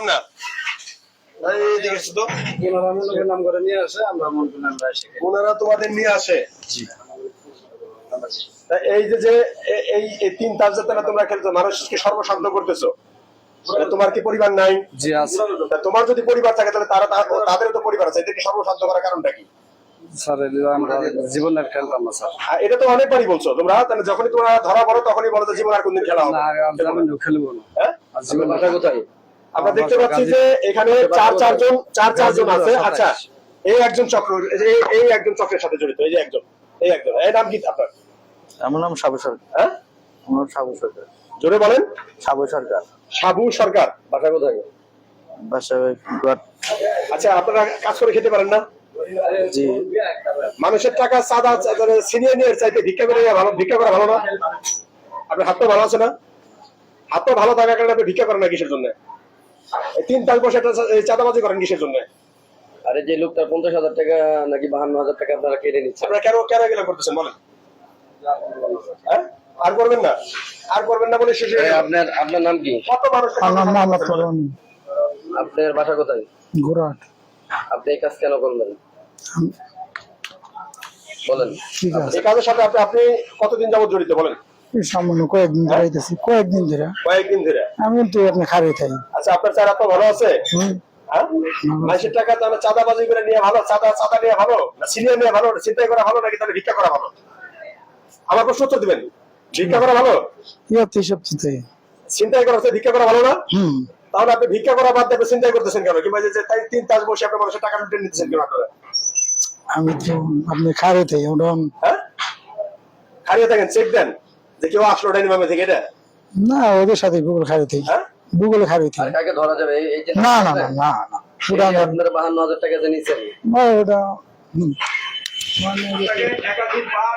না নাম করে নিয়ে আসে, আমরা ওনারা তোমাদের নিয়ে আসে। এই যে এই 3 তাস যাতে তোমরা খেলছো, মানুষকে সর্বশান্ত করতেছো, তোমার কি পরিবার নাই? জি আছে। তোমার যদি পরিবার থাকে তাহলে তাদেরও তো পরিবার আছে, এদেরকে সর্বশান্ত করার কারণটা কি? স্যার আমরা জীবনের খেলতাম না স্যার। এটা তো অনেকবারই বলছো তোমরা, তাহলে যখনই তোমরা ধরা পড়ো তখনই বলো যে জীবন আর কোনদিন খেলা হবে না, খেলবো না। হ্যাঁ, জীবন ভাষা কোথায়? আমরা দেখতে পাচ্ছি যে এখানে চারজন আছে। আচ্ছা, এই একজন চক্র, এই একজন চক্রের সাথে জড়িত, এই যে একজন, এই নাম কি আপনার? আমার নাম সাবু সরকার। হ্যাঁ, আমার নাম সাবু সরকার। জোরে বলেন। সাবু সরকার। সাবু সরকার। ভাষা কোথায়? বাসা। আচ্ছা, আপনারা কাজ করে খেতে পারেন না? জি। মানুষের টাকা চাঁদা সিনিয়র নিয়ে চাইতে ভিক্ষা করে ভালো, ভিক্ষা করা ভালো না? আপনার হাত তো ভালো আছে না? হাত তো ভালো থাকার কারণে আপনি ভিক্ষা করেন না কিসের জন্য? 3 তাস বসে চাঁদাবাজি করেন কিসের জন্য? আরে যে লোকটা 50,000 টাকা নাকি 52,000 টাকা আপনারা কেটে নিচ্ছেন, আপনারা কেন গেলা করতেছেন বলেন? হ্যাঁ, আর করবেন না, আর করবেন না বলে শেষে। আপনার নাম কি? কত মানুষ? আপনার বাসা কোথায়? গোরাট। আপনি এই কাজ কেন করলেন বলেন? এই কাজের সাথে আপনি কতদিন যাবত জড়িত বলেন? সামান্য কয়েকদিন ধরাইতেছি, কয়েকদিন ধরে। আমি তো আপনি খারে থাকি। আচ্ছা, আপনার চার তো ভালো আছে? হ্যাঁ, মানুষের টাকা তাহলে চাঁদাবাজি করে নিয়ে ভালো, চাঁদা নিয়ে ভালো না সিনিয়র নিয়ে ভালো, চিন্তাই করা ভালো নাকি তাহলে ভিক্ষা করা ভালো? আমার প্রশ্ন উত্তর দিবেন। ভিক্ষা করা ভালো? সব চিন্তাই করা হচ্ছে, ভিক্ষা করা ভালো না? তাহলে আপনি ভিক্ষা করা বাদ দিয়ে চিন্তাই করতেছেন কেন? কিংবা যে 3 তাস বসে আপনার মানুষের টাকা লুটে নিতেছেন কেন আপনারা? আমি তো আপনি খারে থাকি। হ্যাঁ, খারিয়ে থাকেন, চেক দেন যে কেউ আসলো ডাইনিমামে থেকে। এটা না, ওদের সাথে গুগল খারে থাকি। হ্যাঁ, গুগলে খারে থাকি। কাকে ধরা যাবে? এই যে না না না না না, আপনারা 52,000 টাকা যে নিচ্ছেন ওটা একাধিকবার